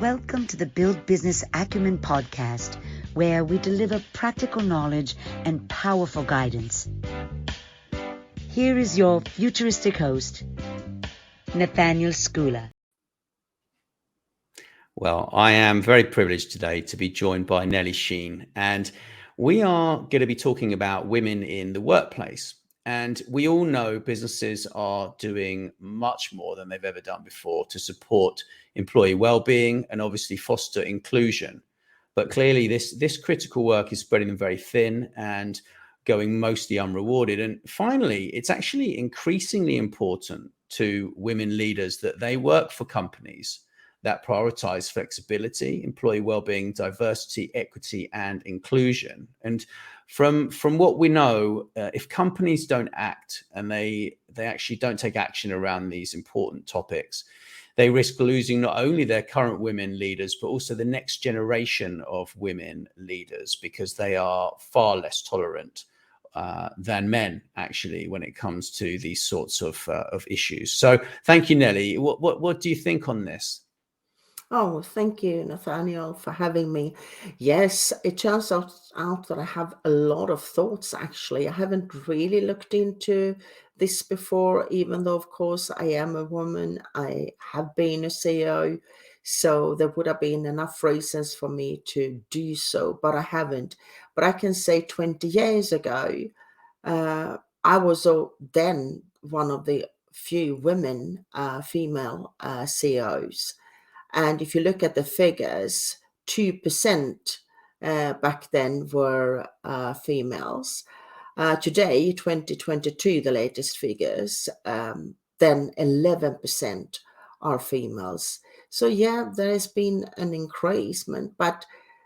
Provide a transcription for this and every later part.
Welcome to the Build Business Acumen podcast, where we deliver practical knowledge and powerful guidance. Here is your futuristic host, Nathaniel. Well, I am very privileged today to be joined by Nelly Shein, and we are going to be talking about women in the workplace. And we all know businesses are doing much more than they've ever done before to support employee well-being and obviously foster inclusion. But clearly this critical work is spreading them very thin and going mostly unrewarded. And finally, it's actually increasingly important to women leaders that they work for companies that prioritize flexibility, employee well-being, diversity, equity, and inclusion. And from what we know, if companies don't act and they actually don't take action around these important topics, they risk losing not only their current women leaders, but also the next generation of women leaders, because they are far less tolerant than men, actually, when it comes to these sorts of issues. So thank you, Nelly. What do you think on this? Oh, thank you, Nathaniel, for having me. Yes, it turns out that I have a lot of thoughts, actually. I haven't really looked into this before, even though, of course, I am a woman. I have been a CEO, so there would have been enough reasons for me to do so, but I haven't. But I can say 20 years ago, I was then one of the few women, female CEOs. And if you look at the figures, 2% back then were females. Today, 2022, the latest figures, then 11% are females. So yeah, there has been an increasement, but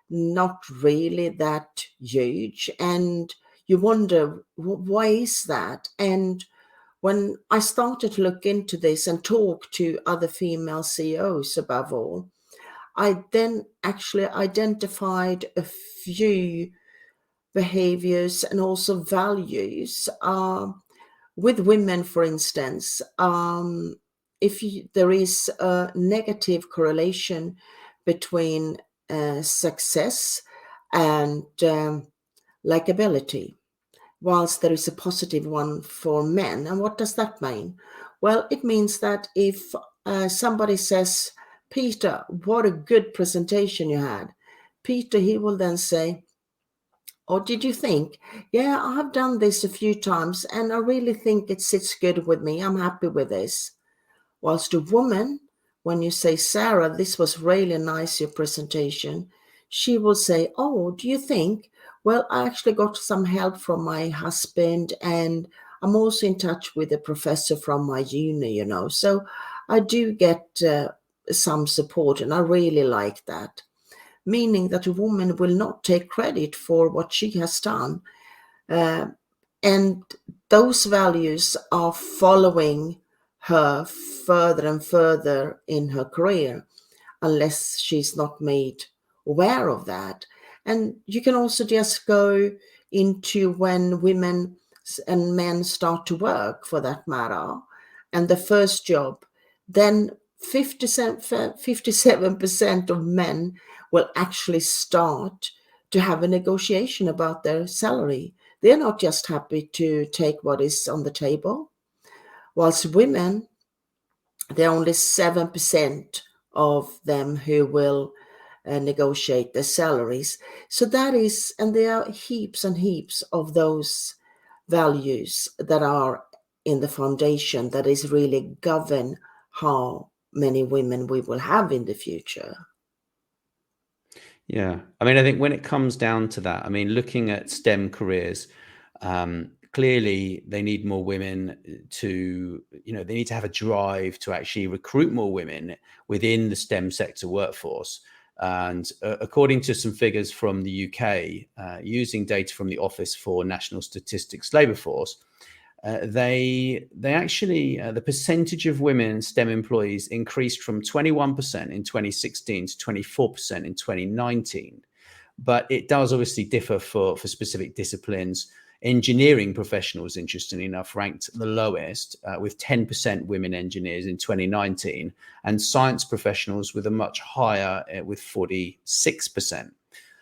not really that huge. And you wonder, why is that? And when I started to look into this and talk to other female CEOs above all, I then actually identified a few behaviors and also values with women, for instance. There is a negative correlation between success and likability, whilst there is a positive one for men. And what does that mean? Well, it means that if somebody says, "Peter, what a good presentation you had," Peter, he will then say, "Oh, did you think? Yeah, I have done this a few times and I really think it sits good with me. I'm happy with this." Whilst a woman, when you say, "Sarah, this was really nice, your presentation," she will say, "Oh, do you think? Well, I actually got some help from my husband, and I'm also in touch with a professor from my uni, so I do get some support, and I really like that." Meaning that a woman will not take credit for what she has done. And those values are following her further and further in her career, unless she's not made aware of that. And you can also just go into when women and men start to work, for that matter, and the first job, then 57% of men will actually start to have a negotiation about their salary. They're not just happy to take what is on the table. Whilst women, there are only 7% of them who will negotiate their salaries. So that is, and there are heaps and heaps of those values that are in the foundation that is really govern how many women we will have in the future. Yeah, I mean, I think when it comes down to that, I mean, looking at STEM careers, clearly they need more women to, they need to have a drive to actually recruit more women within the STEM sector workforce. And according to some figures from the UK, using data from the Office for National Statistics Labour Force, they actually, the percentage of women STEM employees increased from 21% in 2016 to 24% in 2019. But it does obviously differ for specific disciplines. Engineering professionals, interestingly enough, ranked the lowest, with 10% women engineers in 2019, and science professionals with a much higher, with 46%.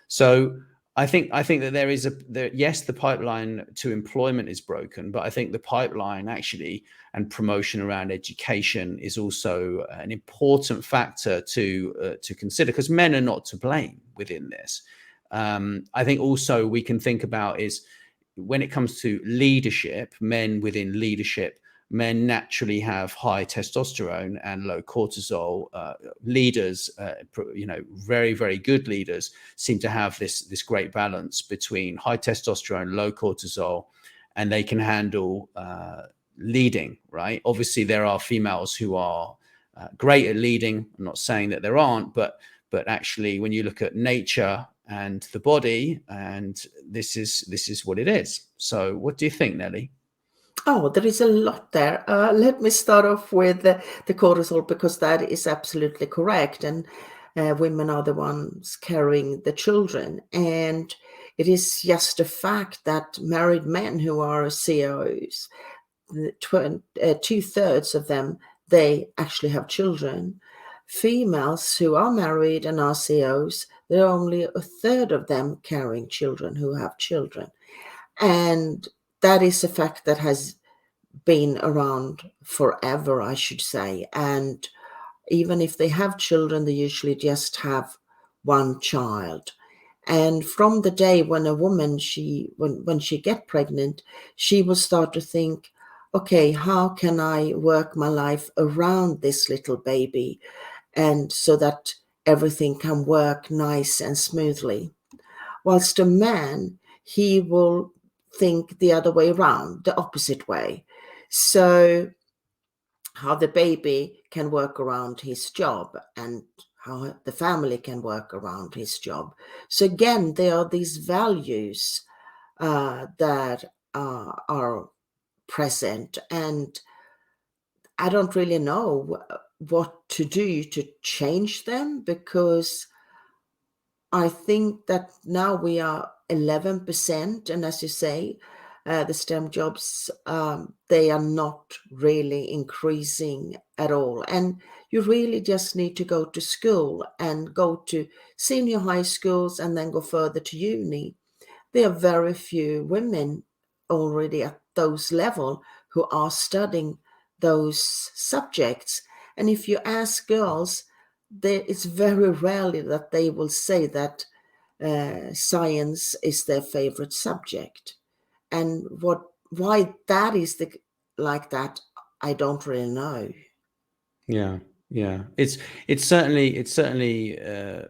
So I think that yes, the pipeline to employment is broken, but I think the pipeline actually and promotion around education is also an important factor to consider, because men are not to blame within this. I think also we can think about is, when it comes to leadership, men within leadership, men naturally have high testosterone and low cortisol. Leaders, very, very good leaders seem to have this great balance between high testosterone, low cortisol, and they can handle leading, right? Obviously, there are females who are great at leading. I'm not saying that there aren't, but actually, when you look at nature and the body, and this is what it is. So what do you think, Nelly? Oh, there is a lot there. Let me start off with the cortisol, because that is absolutely correct. And women are the ones carrying the children. And it is just a fact that married men who are CEOs, 2/3 of them, they actually have children. Females who are married and are CEOs, there are only 1/3 of them carrying children who have children. And that is a fact that has been around forever, I should say. And even if they have children, they usually just have one child. And from the day when a woman, when she get pregnant, she will start to think, okay, how can I work my life around this little baby, and so that everything can work nice and smoothly. Whilst a man, he will think the other way around, the opposite way. So how the baby can work around his job, and how the family can work around his job. So again, there are these values that are present, and I don't really know what to do to change them, because I think that now we are 11%, and as you say, the STEM jobs, they are not really increasing at all. And you really just need to go to school and go to senior high schools and then go further to uni. There are very few women already at those level who are studying those subjects. And if you ask girls, it's very rarely that they will say that science is their favorite subject. And why that is like that, I don't really know. Yeah, it's certainly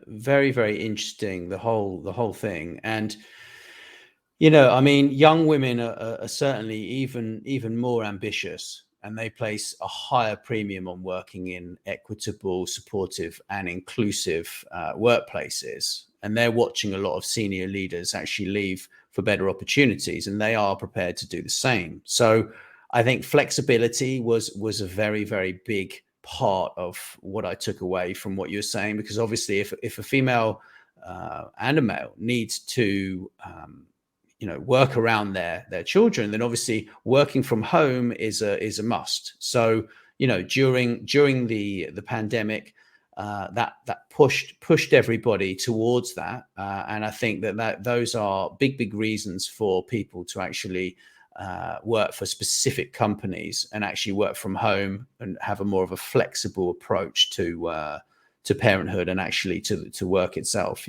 very, very interesting, the whole thing. And I mean, young women are certainly even more ambitious, and they place a higher premium on working in equitable, supportive, and inclusive workplaces. And they're watching a lot of senior leaders actually leave for better opportunities, and they are prepared to do the same. So I think flexibility was a very, very big part of what I took away from what you're saying, because obviously if a female and a male needs to work around their children, then obviously working from home is a must. So during the pandemic, that pushed everybody towards that, and I think that those are big reasons for people to actually work for specific companies and actually work from home and have a more of a flexible approach to parenthood and actually to work itself.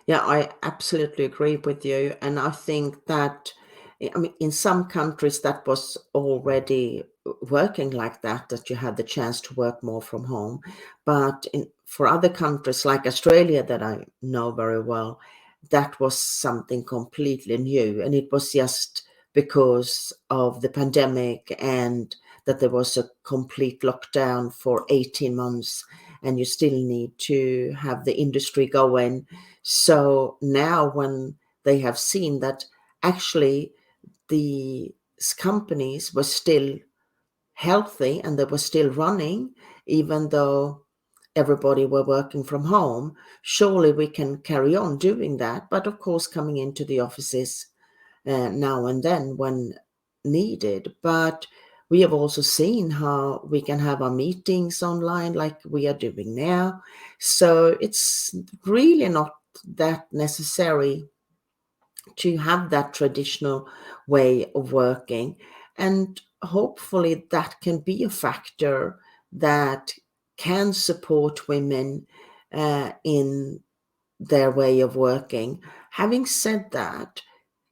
Yeah, I absolutely agree with you. And I think that, I mean, in some countries that was already working like that you had the chance to work more from home. But for other countries like Australia, that I know very well, that was something completely new. And it was just because of the pandemic, and that there was a complete lockdown for 18 months, and you still need to have the industry going. So now when they have seen that actually the companies were still healthy and they were still running, even though everybody were working from home, surely we can carry on doing that. But of course, coming into the offices now and then when needed. But we have also seen how we can have our meetings online like we are doing now. So it's really not that necessary to have that traditional way of working. And hopefully that can be a factor that can support women in their way of working. Having said that,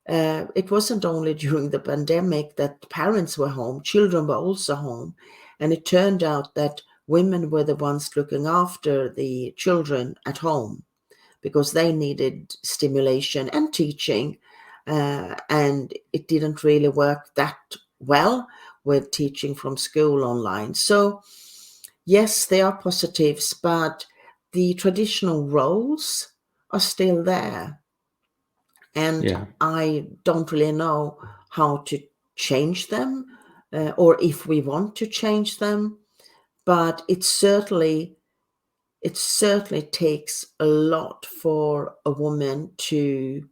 it wasn't only during the pandemic that parents were home, children were also home. And it turned out that women were the ones looking after the children at home because they needed stimulation and teaching. And it didn't really work that well with teaching from school online. So, yes, there are positives, but the traditional roles are still there. And Yeah. I don't really know how to change them or if we want to change them, but it certainly takes a lot for a woman to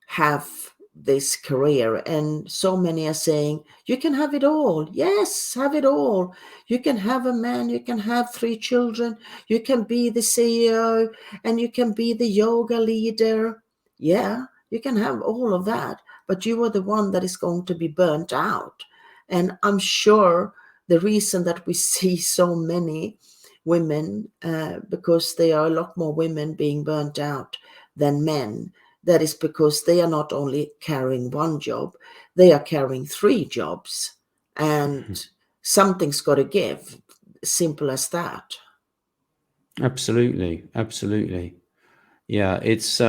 have this career. And so many are saying, you can have it all. Yes, have it all. You can have a man, you can have 3 children, you can be the CEO, and you can be the yoga leader. Yeah, you can have all of that, but you are the one that is going to be burnt out. And I'm sure the reason that we see so many women, because there are a lot more women being burnt out than men, that is because they are not only carrying one job, they are carrying 3 jobs. And something's got to give. Simple as that. Absolutely. Absolutely. Yeah. It's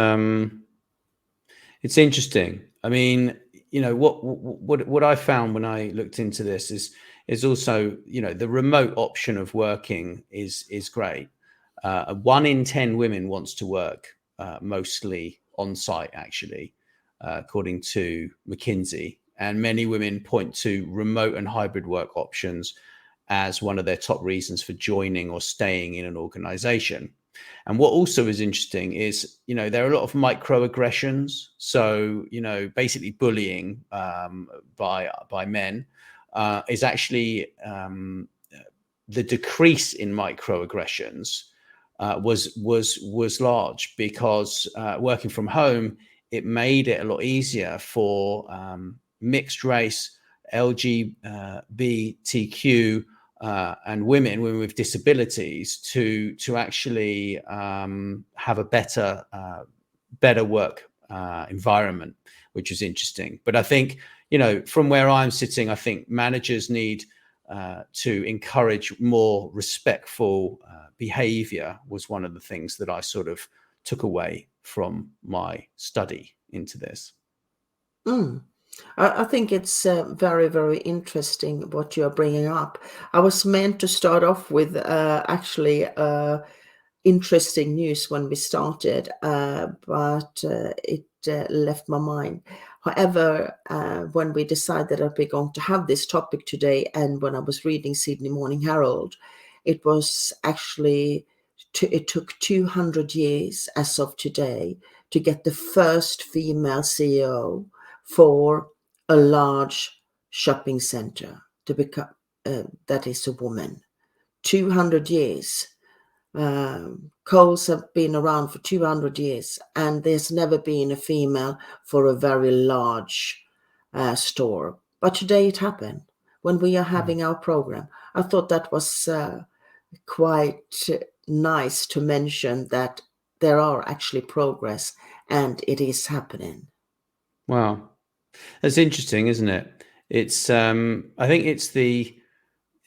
interesting. I mean, what I found when I looked into this is also, the remote option of working is great. 1 in 10 women wants to work mostly on site, actually, according to McKinsey. And many women point to remote and hybrid work options as one of their top reasons for joining or staying in an organization. And what also is interesting is, there are a lot of microaggressions. So, basically bullying by men is actually the decrease in microaggressions was large because working from home, it made it a lot easier for mixed race, LGBTQ and women with disabilities to actually have a better work environment, which is interesting. But I think, from where I'm sitting, I think managers need to encourage more respectful behavior was one of the things that I sort of took away from my study into this. Mm. I think it's very, very interesting what you're bringing up. I was meant to start off with actually interesting news when we started, but it left my mind. However, when we decided that we're going to have this topic today, and when I was reading Sydney Morning Herald, it was actually, it took 200 years as of today to get the first female CEO for a large shopping center to become, that is a woman. 200 years. Coles have been around for 200 years, and there's never been a female for a very large store. But today it happened when we are having our program. I thought that was quite nice to mention that there are actually progress and it is happening. Wow. That's interesting, isn't it? It's I think it's the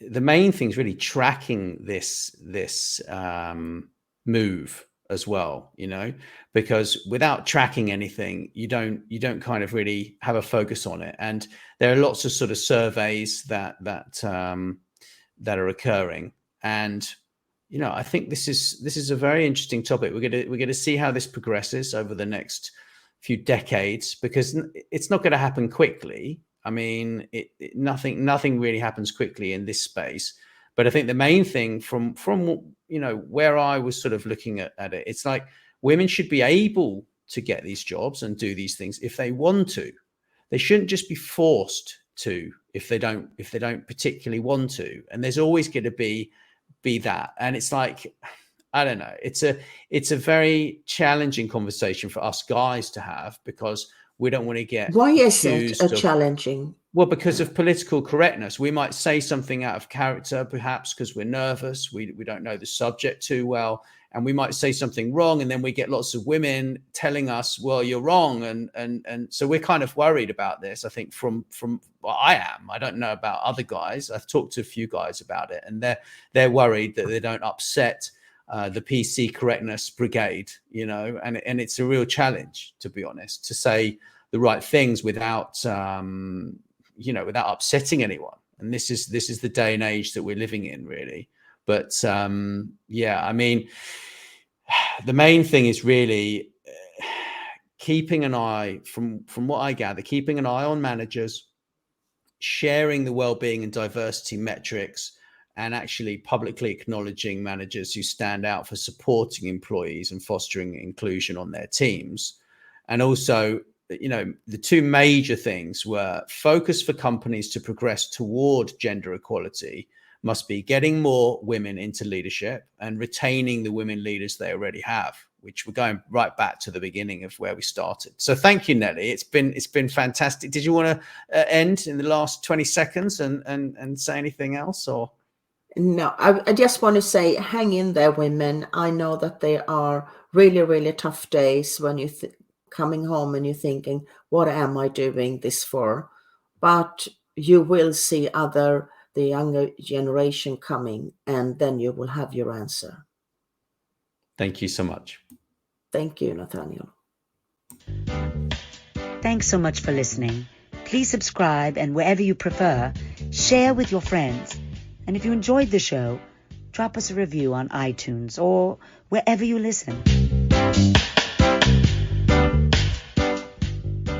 main thing is really tracking this move as well, because without tracking anything, you don't kind of really have a focus on it. And there are lots of sort of surveys that are occurring. And I think this is a very interesting topic. We're going to see how this progresses over the next few decades, because it's not going to happen quickly. I mean, nothing really happens quickly in this space. But I think the main thing from where I was sort of looking at it, it's like women should be able to get these jobs and do these things if they want to. they shouldn't just be forced to if they don't particularly want to. And there's always going to be that. And it's like, I don't know, it's a very challenging conversation for us guys to have, because we don't want to get Why is accused it of challenging? Well, because of political correctness. We might say something out of character, perhaps because we're nervous. We don't know the subject too well. And we might say something wrong. And then we get lots of women telling us, well, you're wrong. And so we're kind of worried about this, I think, from well, I am. I don't know about other guys. I've talked to a few guys about it, and they're worried that they don't upset the PC correctness brigade, and it's a real challenge, to be honest, to say the right things without without upsetting anyone. And this is the day and age that we're living in, really. But I mean, the main thing is really keeping an eye, from what I gather, keeping an eye on managers, sharing the well-being and diversity metrics, and actually publicly acknowledging managers who stand out for supporting employees and fostering inclusion on their teams. And also, the two major things were focus for companies to progress toward gender equality must be getting more women into leadership and retaining the women leaders they already have, which we're going right back to the beginning of where we started. So thank you, Nelly. It's been fantastic. Did you want to end in the last 20 seconds and say anything else, or? No, I just want to say, hang in there, women. I know that there are really, really tough days when you coming home and you're thinking, what am I doing this for? But you will see the younger generation coming, and then you will have your answer. Thank you so much. Thank you, Nathaniel. Thanks so much for listening. Please subscribe, and wherever you prefer, share with your friends. And if you enjoyed the show, drop us a review on iTunes or wherever you listen.